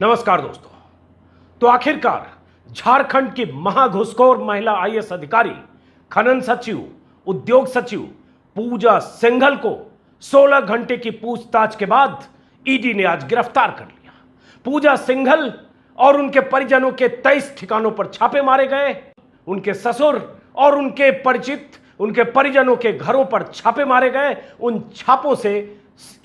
नमस्कार दोस्तों। तो आखिरकार झारखंड की महाघुसखोर महिला आईएएस अधिकारी, खनन सचिव, उद्योग सचिव पूजा सिंघल को 16 घंटे की पूछताछ के बाद ईडी ने आज गिरफ्तार कर लिया। पूजा सिंघल और उनके परिजनों के 23 ठिकानों पर छापे मारे गए। उनके ससुर और उनके परिचित, उनके परिजनों के घरों पर छापे मारे गए। उन छापों से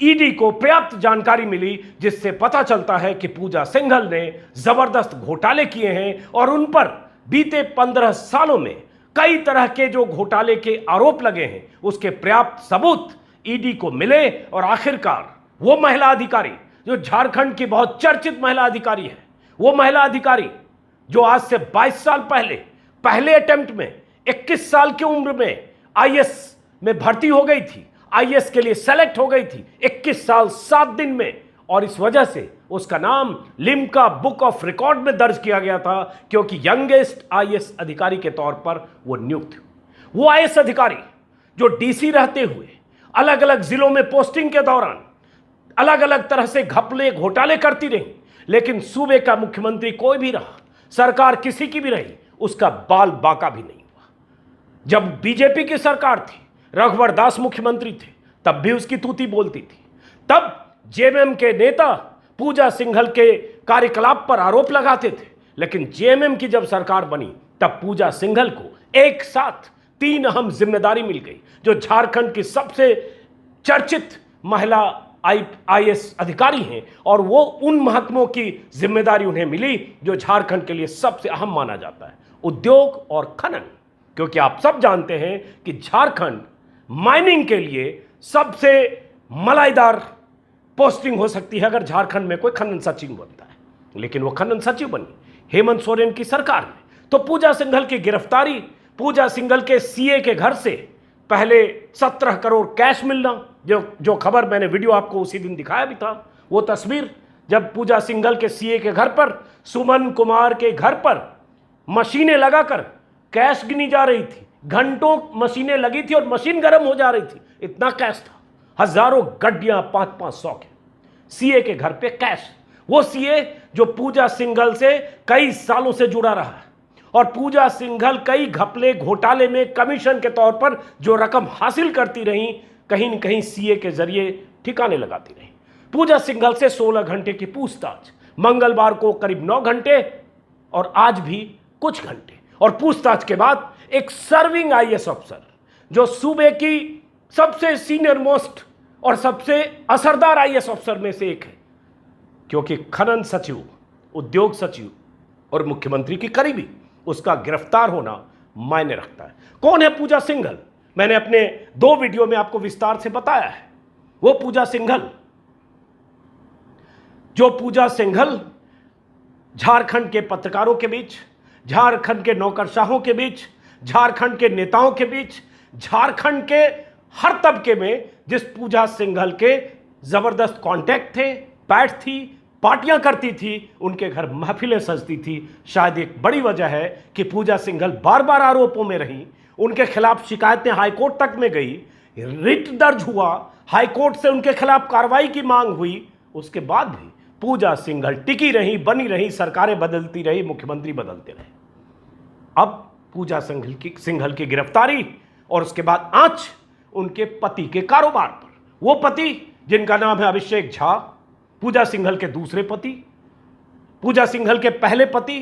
ईडी को पर्याप्त जानकारी मिली, जिससे पता चलता है कि पूजा सिंघल ने जबरदस्त घोटाले किए हैं और उन पर बीते 15 सालों में कई तरह के जो घोटाले के आरोप लगे हैं, उसके पर्याप्त सबूत ईडी को मिले। और आखिरकार वो महिला अधिकारी जो झारखंड की बहुत चर्चित महिला अधिकारी है, वो महिला अधिकारी जो आज से 22 साल पहले अटेम्प्ट में 21 साल की उम्र में आईएएस में भर्ती हो गई थी, आईएएस के लिए सेलेक्ट हो गई थी 21 साल 7 दिन में, और इस वजह से उसका नाम लिम्का बुक ऑफ रिकॉर्ड में दर्ज किया गया था, क्योंकि यंगेस्ट आईएएस अधिकारी के तौर पर वो नियुक्त हुई। वो आईएएस अधिकारी जो डीसी रहते हुए अलग अलग जिलों में पोस्टिंग के दौरान अलग अलग तरह से घपले घोटाले करती रही, लेकिन सूबे का मुख्यमंत्री कोई भी रहा, सरकार किसी की भी रही, उसका बाल बाका भी नहीं हुआ। जब बीजेपी की सरकार थी, रघुवर दास मुख्यमंत्री थे, तब भी उसकी तूती बोलती थी। तब जेएमएम के नेता पूजा सिंघल के कार्यकलाप पर आरोप लगाते थे, लेकिन जेएमएम की जब सरकार बनी तब पूजा सिंघल को एक साथ 3 अहम जिम्मेदारी मिल गई, जो झारखंड की सबसे चर्चित महिला आईएएस अधिकारी हैं, और वो उन महकमों की जिम्मेदारी उन्हें मिली जो झारखंड के लिए सबसे अहम माना जाता है, उद्योग और खनन। क्योंकि आप सब जानते हैं कि झारखंड माइनिंग के लिए सबसे मलाईदार पोस्टिंग हो सकती है अगर झारखंड में कोई खनन सचिव बनता है, लेकिन वो खनन सचिव बनी हेमंत सोरेन की सरकार में। तो पूजा सिंघल की गिरफ्तारी, पूजा सिंघल के सीए के घर से पहले 17 करोड़ कैश मिलना, जो खबर मैंने वीडियो आपको उसी दिन दिखाया भी था, वो तस्वीर जब पूजा सिंघल के सीए के घर पर, सुमन कुमार के घर पर मशीनें लगाकर कैश गिनी जा रही थी, घंटों मशीनें लगी थी और मशीन गर्म हो जा रही थी, इतना कैश था, हजारों गड्डियां 500-500 के सीए के घर पे कैश। वो सीए जो पूजा सिंघल से कई सालों से जुड़ा रहा है, और पूजा सिंघल कई घपले घोटाले में कमीशन के तौर पर जो रकम हासिल करती रही, कहीं न कहीं सीए के जरिए ठिकाने लगाती रही। पूजा सिंघल से 16 घंटे की पूछताछ, मंगलवार को करीब 9 घंटे और आज भी कुछ घंटे, और पूछताछ के बाद एक सर्विंग आईएएस अफसर जो सूबे की सबसे सीनियर मोस्ट और सबसे असरदार आईएएस अफसर में से एक है, क्योंकि खनन सचिव, उद्योग सचिव और मुख्यमंत्री की करीबी, उसका गिरफ्तार होना मायने रखता है। कौन है पूजा सिंघल? मैंने अपने 2 वीडियो में आपको विस्तार से बताया है। वो पूजा सिंघल जो पूजा सिंघल झारखंड के पत्रकारों के बीच, झारखंड के नौकरशाहों के बीच, झारखंड के नेताओं के बीच, झारखंड के हर तबके में जिस पूजा सिंघल के जबरदस्त कांटेक्ट थे, पैठ थी, पार्टियां करती थी, उनके घर महफिलें सजती थी। शायद एक बड़ी वजह है कि पूजा सिंघल बार बार आरोपों में रही, उनके खिलाफ शिकायतें हाईकोर्ट तक में गई, रिट दर्ज हुआ, हाईकोर्ट से उनके खिलाफ कार्रवाई की मांग हुई, उसके बाद भी पूजा सिंघल टिकी रही, बनी रही, सरकारें बदलती रही, मुख्यमंत्री बदलते रहे। अब पूजा सिंघल की गिरफ्तारी और उसके बाद आंच उनके पति के कारोबार पर। वो पति जिनका नाम है अभिषेक झा, पूजा सिंघल के दूसरे पति, पूजा सिंघल के पहले पति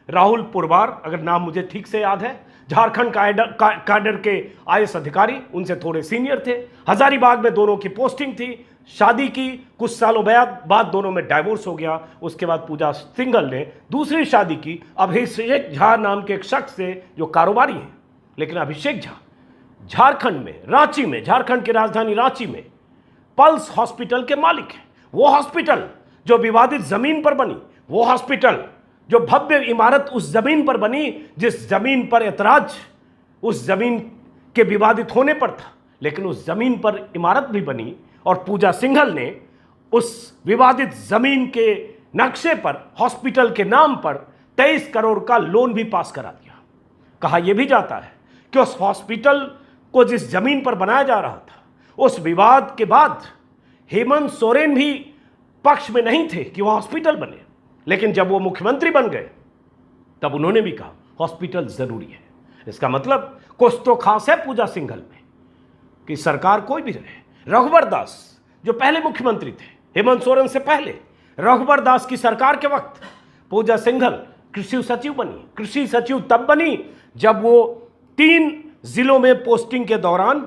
राहुल पुरवार, अगर नाम मुझे ठीक से याद है, झारखंड कैडर के आईएएस अधिकारी, उनसे थोड़े सीनियर थे। हजारीबाग में दोनों की पोस्टिंग थी, शादी की, कुछ सालों बाद दोनों में डाइवोर्स हो गया। उसके बाद पूजा सिंघल ने दूसरी शादी की अभिषेक झा नाम के एक शख्स से, जो कारोबारी हैं। लेकिन अभिषेक झा झारखंड में, रांची में, झारखंड की राजधानी रांची में पल्स हॉस्पिटल के मालिक हैं। वो हॉस्पिटल जो विवादित जमीन पर बनी, वो हॉस्पिटल जो भव्य इमारत उस जमीन पर बनी जिस जमीन पर ऐतराज उस जमीन के विवादित होने पर था, लेकिन उस जमीन पर इमारत भी बनी, और पूजा सिंघल ने उस विवादित जमीन के नक्शे पर हॉस्पिटल के नाम पर 23 करोड़ का लोन भी पास करा दिया। कहा यह भी जाता है कि उस हॉस्पिटल को जिस जमीन पर बनाया जा रहा था, उस विवाद के बाद हेमंत सोरेन भी पक्ष में नहीं थे कि वह हॉस्पिटल बने, लेकिन जब वो मुख्यमंत्री बन गए तब उन्होंने भी कहा हॉस्पिटल जरूरी है। इसका मतलब कुछ तो खास है पूजा सिंघल में कि सरकार कोई भी रहे। रघुवर दास जो पहले मुख्यमंत्री थे, हेमंत सोरेन से पहले रघुवर दास की सरकार के वक्त पूजा सिंघल कृषि सचिव बनी। कृषि सचिव तब बनी जब वो 3 जिलों में पोस्टिंग के दौरान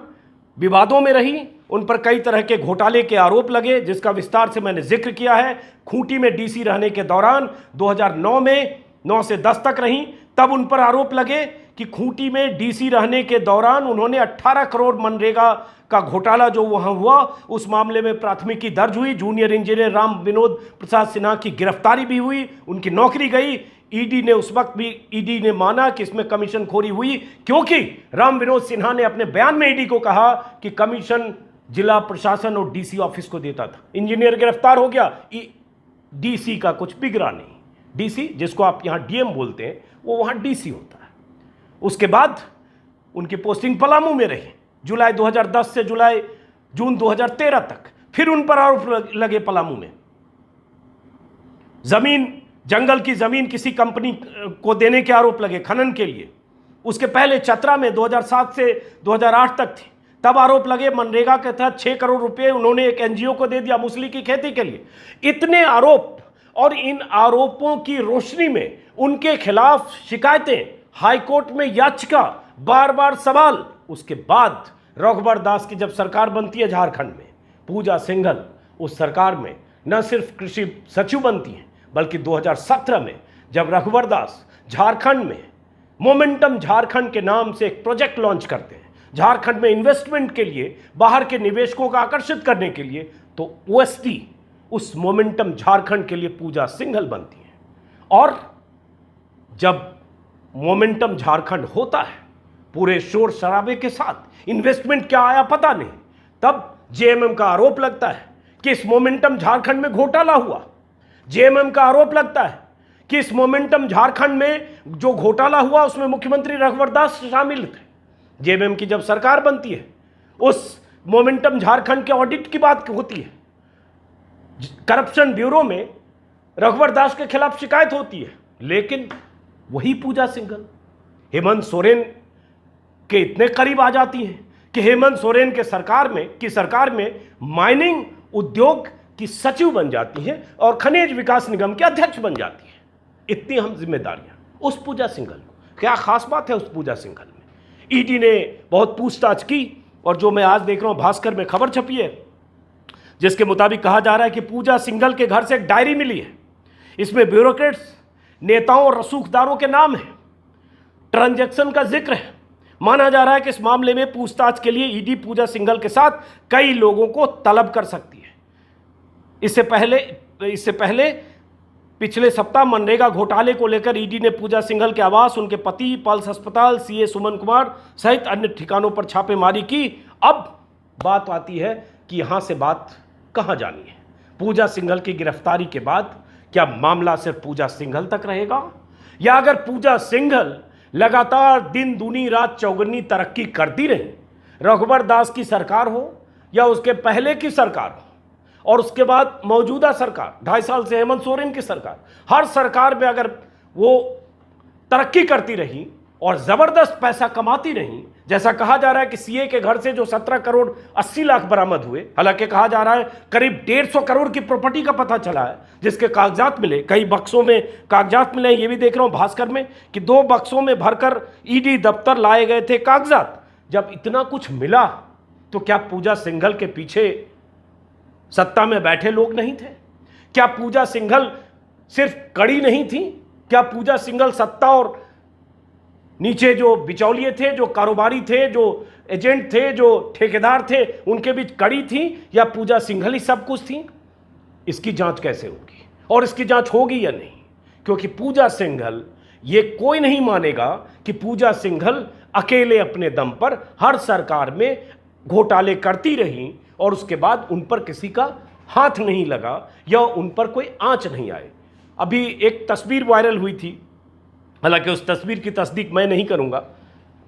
विवादों में रही, उन पर कई तरह के घोटाले के आरोप लगे, जिसका विस्तार से मैंने जिक्र किया है। खूंटी में डीसी रहने के दौरान 2009 में 9 से 10 तक रही, तब उन पर आरोप लगे कि खूंटी में डीसी रहने के दौरान उन्होंने 18 करोड़ मनरेगा का घोटाला जो वहां हुआ, उस मामले में प्राथमिकी दर्ज हुई। जूनियर इंजीनियर राम विनोद प्रसाद सिन्हा की गिरफ्तारी भी हुई, उनकी नौकरी गई। ईडी ने उस वक्त भी ईडी ने माना कि इसमें कमीशन खोरी हुई, क्योंकि राम विनोद सिन्हा ने अपने बयान में ईडी को कहा कि कमीशन जिला प्रशासन और डीसी ऑफिस को देता था। इंजीनियर गिरफ्तार हो गया, डीसी का कुछ बिगड़ा नहीं। डीसी जिसको आप यहां डीएम बोलते हैं वो वहां डीसी होता है। उसके बाद उनकी पोस्टिंग पलामू में रही जुलाई 2010 से जून 2013 तक। फिर उन पर आरोप लगे पलामू में जंगल की जमीन किसी कंपनी को देने के आरोप लगे खनन के लिए। उसके पहले चतरा में 2007 से 2008 तक थी, तब आरोप लगे मनरेगा के तहत 6 करोड़ रुपए उन्होंने एक एनजीओ को दे दिया मूसली की खेती के लिए। इतने आरोप, और इन आरोपों की रोशनी में उनके खिलाफ शिकायतें, हाईकोर्ट में याचिका, बार बार सवाल। उसके बाद रघुवर दास की जब सरकार बनती है झारखंड में, पूजा सिंघल उस सरकार में न सिर्फ कृषि सचिव बनती हैं, बल्कि 2017 में जब रघुवर दास झारखंड में मोमेंटम झारखंड के नाम से एक प्रोजेक्ट लॉन्च करते हैं झारखंड में इन्वेस्टमेंट के लिए, बाहर के निवेशकों को आकर्षित करने के लिए, तो ओएसडी उस मोमेंटम झारखंड के लिए पूजा सिंघल बनती है। और जब मोमेंटम झारखंड होता है पूरे शोर शराबे के साथ, इन्वेस्टमेंट क्या आया पता नहीं, तब जेएमएम का आरोप लगता है कि इस मोमेंटम झारखंड में घोटाला हुआ। जेएमएम का आरोप लगता है कि इस मोमेंटम झारखंड में जो घोटाला हुआ उसमें मुख्यमंत्री रघुवर दास शामिल थे। जेएमएम की जब सरकार बनती है, उस मोमेंटम झारखंड के ऑडिट की बात होती है, करप्शन ब्यूरो में रघुवर दास के खिलाफ शिकायत होती है, लेकिन वही पूजा सिंघल हेमंत सोरेन के इतने करीब आ जाती है कि हेमंत सोरेन के सरकार में माइनिंग उद्योग की सचिव बन जाती है और खनिज विकास निगम के अध्यक्ष बन जाती है। इतनी हम जिम्मेदारियां उस पूजा सिंघल को। क्या खास बात है उस पूजा सिंघल में? ईडी ने बहुत पूछताछ की, और जो मैं आज देख रहा हूं भास्कर में खबर छपी है, जिसके मुताबिक कहा जा रहा है कि पूजा सिंघल के घर से एक डायरी मिली है। इसमें ब्यूरोक्रेट्स, नेताओं और रसूखदारों के नाम है, ट्रांजैक्शन का जिक्र है। माना जा रहा है कि इस मामले में पूछताछ के लिए ईडी पूजा सिंघल के साथ कई लोगों को तलब कर सकती है। इससे पहले पिछले सप्ताह मनरेगा घोटाले को लेकर ईडी ने पूजा सिंघल के आवास, उनके पति, पल्स अस्पताल, सीए सुमन कुमार सहित अन्य ठिकानों पर छापेमारी की। अब बात आती है कि यहां से बात कहां जानी है। पूजा सिंघल की गिरफ्तारी के बाद क्या मामला सिर्फ पूजा सिंघल तक रहेगा, या अगर पूजा सिंघल लगातार दिन दूनी रात चौगुनी तरक्की करती रही, रघुवर दास की सरकार हो या उसके पहले की सरकार हो, और उसके बाद मौजूदा सरकार 2.5 साल से हेमंत सोरेन की सरकार, हर सरकार में अगर वो तरक्की करती रही और जबरदस्त पैसा कमाती रही, जैसा कहा जा रहा है कि सीए के घर से जो 17 करोड़ 80 लाख बरामद हुए, हालांकि कहा जा रहा है करीब 150 करोड़ की प्रॉपर्टी का पता चला है जिसके कागजात मिले, कई बक्सों में कागजात मिले। ये भी देख रहा हूं भास्कर में कि 2 बक्सों में भरकर ईडी दफ्तर लाए गए थे कागजात। जब इतना कुछ मिला तो क्या पूजा सिंघल के पीछे सत्ता में बैठे लोग नहीं थे? क्या पूजा सिंघल सिर्फ कड़ी नहीं थी? क्या पूजा सिंघल सत्ता और नीचे जो बिचौलिए थे, जो कारोबारी थे, जो एजेंट थे, जो ठेकेदार थे, उनके बीच कड़ी थी, या पूजा सिंघल ही सब कुछ थी? इसकी जांच कैसे होगी, और इसकी जांच होगी या नहीं? क्योंकि पूजा सिंघल, ये कोई नहीं मानेगा कि पूजा सिंघल अकेले अपने दम पर हर सरकार में घोटाले करती रही और उसके बाद उन पर किसी का हाथ नहीं लगा या उन पर कोई आंच नहीं आए। अभी एक तस्वीर वायरल हुई थी, हालांकि उस तस्वीर की तस्दीक मैं नहीं करूंगा,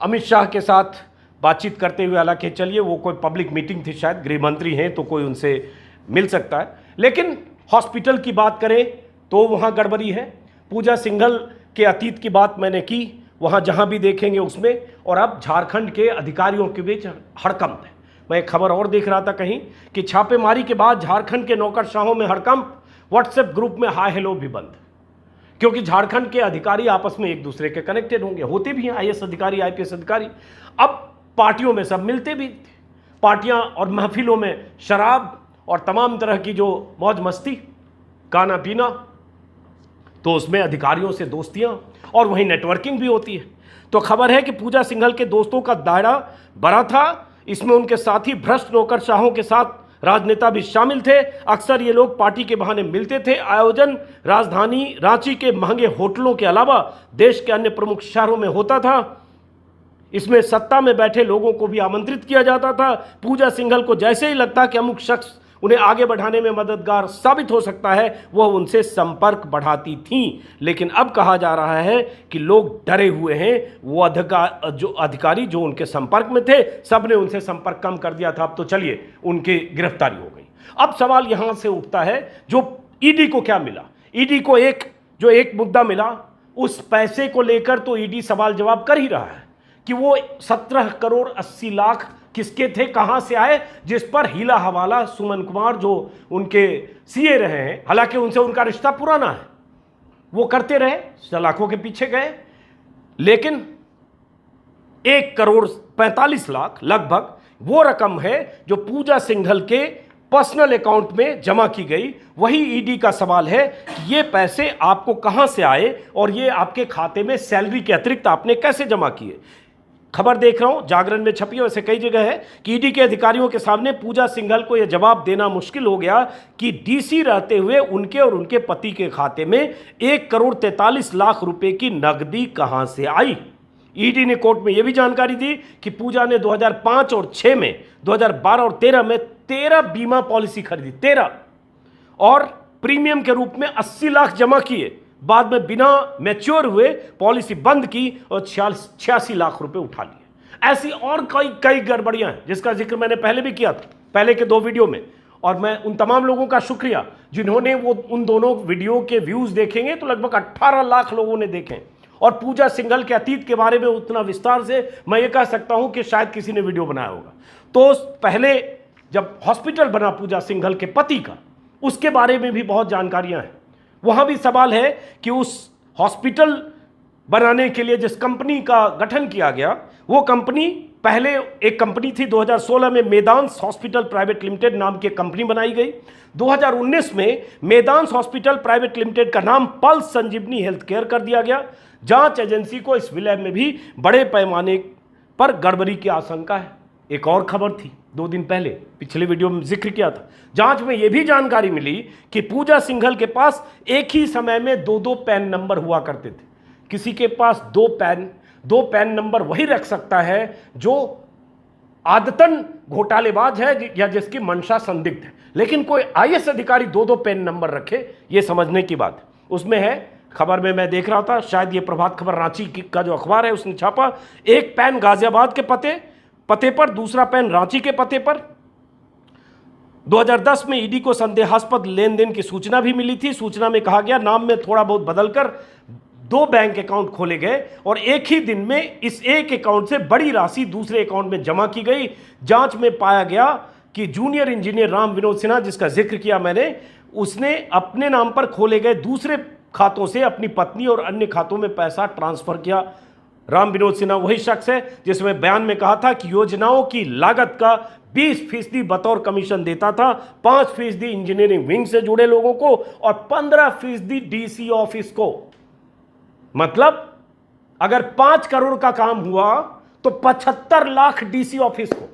अमित शाह के साथ बातचीत करते हुए, हालांकि चलिए वो कोई पब्लिक मीटिंग थी, शायद गृह मंत्री हैं तो कोई उनसे मिल सकता है, लेकिन हॉस्पिटल की बात करें तो वहाँ गड़बड़ी है। पूजा सिंघल के अतीत की बात मैंने की, वहाँ जहाँ भी देखेंगे उसमें। और अब झारखंड के अधिकारियों के बीच हड़कंप है। मैं एक खबर और देख रहा था कहीं कि छापेमारी के बाद झारखंड के नौकरशाहों में हड़कंप, व्हाट्सएप ग्रुप में हाय हेलो भी बंद, क्योंकि झारखंड के अधिकारी आपस में एक दूसरे के कनेक्टेड होंगे, होते भी हैं आईएएस अधिकारी, आईपीएस अधिकारी। अब पार्टियों में सब मिलते भी, पार्टियां और महफिलों में शराब और तमाम तरह की जो मौज मस्ती, खाना पीना, तो उसमें अधिकारियों से दोस्तियां और वहीं नेटवर्किंग भी होती है। तो खबर है कि पूजा सिंघल के दोस्तों का दायरा बड़ा था, इसमें उनके साथी भ्रष्ट नौकरशाहों के साथ राजनेता भी शामिल थे। अक्सर ये लोग पार्टी के बहाने मिलते थे। आयोजन राजधानी रांची के महंगे होटलों के अलावा देश के अन्य प्रमुख शहरों में होता था। इसमें सत्ता में बैठे लोगों को भी आमंत्रित किया जाता था। पूजा सिंघल को जैसे ही लगता कि अमुक शख्स उन्हें आगे बढ़ाने में मददगार साबित हो सकता है, वह उनसे संपर्क बढ़ाती थीं। लेकिन अब कहा जा रहा है कि लोग डरे हुए हैं। वो अधिकारी जो उनके संपर्क में थे, सबने उनसे संपर्क कम कर दिया था। अब तो चलिए उनकी गिरफ्तारी हो गई। अब सवाल यहां से उठता है, जो ईडी को क्या मिला? ईडी को एक मुद्दा मिला, उस पैसे को लेकर तो ईडी सवाल जवाब कर ही रहा है कि वो 17 करोड़ 80 लाख किसके थे, कहां से आए, जिस पर हीला हवाला सुमन कुमार जो उनके सीए रहे हैं, हालांकि उनसे उनका रिश्ता पुराना है, वो करते रहे, सलाखों के पीछे गए। लेकिन 1 करोड़ 45 लाख लगभग वो रकम है जो पूजा सिंघल के पर्सनल अकाउंट में जमा की गई। वही ईडी का सवाल है कि ये पैसे आपको कहां से आए और ये आपके खाते में सैलरी के अतिरिक्त आपने कैसे जमा किए। खबर देख रहा हूं, जागरण में छपी है, वैसे कई जगह है कि ईडी के अधिकारियों के सामने पूजा सिंघल को यह जवाब देना मुश्किल हो गया कि डीसी रहते हुए उनके और उनके पति के खाते में 1 करोड़ 43 लाख रुपए की नकदी कहां से आई। ईडी ने कोर्ट में यह भी जानकारी दी कि पूजा ने 2005 और 6 में, 2012 और 13 में 13 बीमा पॉलिसी खरीदी, 13, और प्रीमियम के रूप में 80 लाख जमा किए। बाद में बिना मैच्योर हुए पॉलिसी बंद की और 86 लाख रुपए उठा लिए। ऐसी और कई गड़बड़ियां हैं जिसका जिक्र मैंने पहले भी किया था, पहले के 2 वीडियो में। और मैं उन तमाम लोगों का शुक्रिया जिन्होंने वो उन दोनों वीडियो के व्यूज देखेंगे, तो लगभग 18 लाख लोगों ने देखे। और पूजा सिंघल के अतीत के बारे में उतना विस्तार से मैं ये कह सकता हूं कि शायद किसी ने वीडियो बनाया होगा। तो पहले जब हॉस्पिटल बना पूजा सिंघल के पति का, उसके बारे में भी बहुत जानकारियां हैं। वहां भी सवाल है कि उस हॉस्पिटल बनाने के लिए जिस कंपनी का गठन किया गया, वो कंपनी पहले एक कंपनी थी, 2016 में मेदांस हॉस्पिटल प्राइवेट लिमिटेड नाम की कंपनी बनाई गई। 2019 में मेदांस हॉस्पिटल प्राइवेट लिमिटेड का नाम पल्स संजीवनी हेल्थ केयर कर दिया गया। जांच एजेंसी को इस विलय में भी बड़े पैमाने पर गड़बड़ी की आशंका है। एक और खबर थी 2 दिन पहले, पिछले वीडियो में जिक्र किया था। जांच में यह भी जानकारी मिली कि पूजा सिंघल के पास एक ही समय में 2-2 पैन नंबर हुआ करते थे। किसी के पास 2 पैन नंबर वही रख सकता है जो आदतन घोटालेबाज है या जिसकी मंशा संदिग्ध है, लेकिन कोई आईएएस अधिकारी 2-2 पैन नंबर रखे, यह समझने की बात है। उसमें है, खबर में मैं देख रहा था, शायद ये प्रभात खबर रांची का जो अखबार है उसने छापा, एक पैन गाजियाबाद के पते पर, दूसरा पैन रांची के पते पर। 2010 में ईडी को संदेहास्पद लेन देन की सूचना भी मिली थी। सूचना में कहा गया नाम में थोड़ा बहुत बदलकर 2 बैंक अकाउंट खोले गए और एक ही दिन में इस एक अकाउंट से बड़ी राशि दूसरे अकाउंट में जमा की गई। जांच में पाया गया कि जूनियर इंजीनियर राम विनोद सिन्हा, जिसका जिक्र किया मैंने, उसने अपने नाम पर खोले गए दूसरे खातों से अपनी पत्नी और अन्य खातों में पैसा ट्रांसफर किया। राम विनोद सिन्हा वही शख्स है जिसमें बयान में कहा था कि योजनाओं की लागत का 20% बतौर कमीशन देता था, 5% इंजीनियरिंग विंग से जुड़े लोगों को और 15% डीसी ऑफिस को। मतलब अगर 5 करोड़ का काम हुआ तो 75 लाख डीसी ऑफिस को,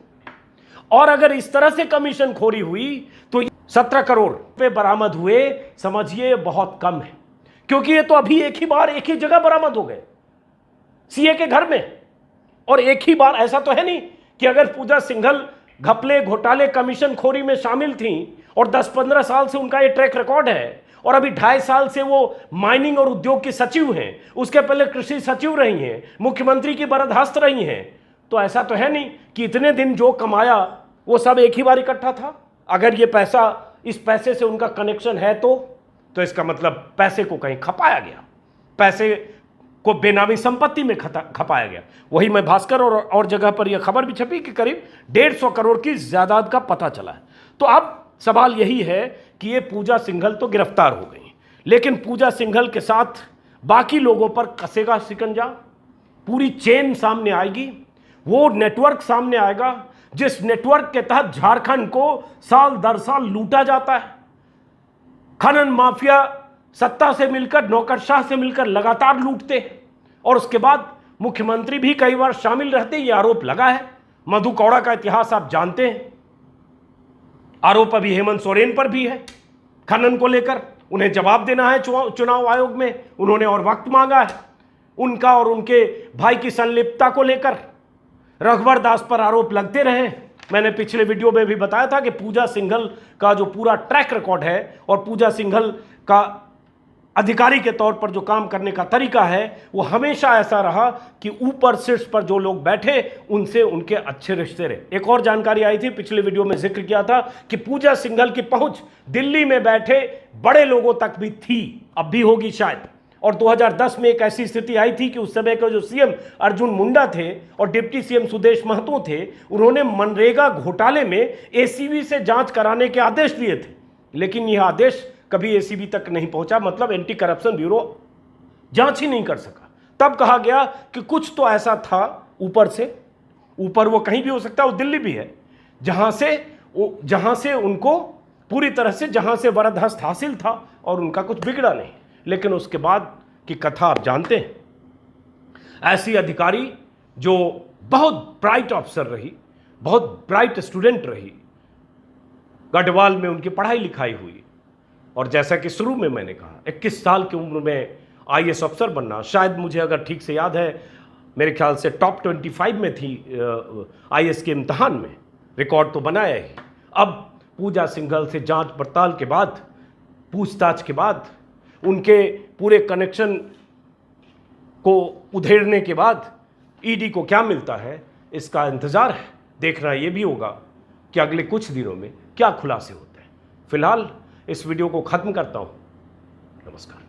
और अगर इस तरह से कमीशन खोरी हुई तो 17 करोड़ रुपए बरामद हुए। समझिए बहुत कम है, क्योंकि ये तो अभी एक ही बार एक ही जगह बरामद हो गए, सीए के घर में, और एक ही बार। ऐसा तो है नहीं कि अगर पूजा सिंघल घपले घोटाले कमीशन खोरी में शामिल थी और 10-15 साल से उनका ये ट्रैक रिकॉर्ड है और अभी 2.5 साल से वो माइनिंग और उद्योग की सचिव हैं, उसके पहले कृषि सचिव रही हैं, मुख्यमंत्री की बरदहस्त रही हैं, तो ऐसा तो है नहीं कि इतने दिन जो कमाया वो सब एक ही बार इकट्ठा था। अगर ये पैसा, इस पैसे से उनका कनेक्शन है तो तो इसका मतलब पैसे को कहीं खपाया गया, पैसे को बेनामी संपत्ति में खपाया गया। वही मैं भास्कर और जगह पर यह खबर भी छपी कि करीब 150 करोड़ की जायदाद का पता चला है। तो अब सवाल यही है कि ये पूजा सिंघल तो गिरफ्तार हो गई, लेकिन पूजा सिंघल के साथ बाकी लोगों पर कसेगा शिकंजा, पूरी चेन सामने आएगी, वो नेटवर्क सामने आएगा जिस नेटवर्क के तहत झारखंड को साल दर साल लूटा जाता है। खनन माफिया सत्ता से मिलकर, नौकरशाह से मिलकर लगातार लूटते हैं और उसके बाद मुख्यमंत्री भी कई बार शामिल रहते हैं। यह आरोप लगा है। मधु कौड़ा का इतिहास आप जानते हैं। आरोप अभी हेमंत सोरेन पर भी है खनन को लेकर। उन्हें जवाब देना है चुनाव आयोग में, उन्होंने और वक्त मांगा है। उनका और उनके भाई की संलिप्तता को लेकर रघुवर दास पर आरोप लगते रहे। मैंने पिछले वीडियो में भी बताया था कि पूजा सिंघल का जो पूरा ट्रैक रिकॉर्ड है और पूजा सिंघल का अधिकारी के तौर पर जो काम करने का तरीका है वो हमेशा ऐसा रहा कि ऊपर शीर्ष पर जो लोग बैठे उनसे उनके अच्छे रिश्ते रहे। एक और जानकारी आई थी, पिछले वीडियो में जिक्र किया था कि पूजा सिंघल की पहुंच दिल्ली में बैठे बड़े लोगों तक भी थी, अब भी होगी शायद। और 2010 में एक ऐसी स्थिति आई थी कि उस समय के जो सीएम अर्जुन मुंडा थे और डिप्टी सीएम सुदेश महतो थे, उन्होंने मनरेगा घोटाले में एसीबी से जांच कराने के आदेश दिए थे, लेकिन यह आदेश कभी एसीबी तक नहीं पहुंचा। मतलब एंटी करप्शन ब्यूरो जांच ही नहीं कर सका। तब कहा गया कि कुछ तो ऐसा था ऊपर से, ऊपर वो कहीं भी हो सकता है, वो दिल्ली भी है, जहां से उनको पूरी तरह से जहां से वरद हस्त हासिल था और उनका कुछ बिगड़ा नहीं। लेकिन उसके बाद की कथा आप जानते हैं। ऐसी अधिकारी जो बहुत ब्राइट अफसर रही, बहुत ब्राइट स्टूडेंट रही, गढ़वाल में उनकी पढ़ाई लिखाई हुई और जैसा कि शुरू में मैंने कहा 21 साल की उम्र में आईएएस अफसर बनना, शायद मुझे अगर ठीक से याद है मेरे ख्याल से टॉप 25 में थी आईएएस के इम्तहान में, रिकॉर्ड तो बनाया ही। अब पूजा सिंघल से जांच पड़ताल के बाद, पूछताछ के बाद, उनके पूरे कनेक्शन को उधेड़ने के बाद ईडी को क्या मिलता है, इसका इंतजार है। देखना ये भी होगा कि अगले कुछ दिनों में क्या खुलासे होते हैं। फिलहाल इस वीडियो को खत्म करता हूं। नमस्कार।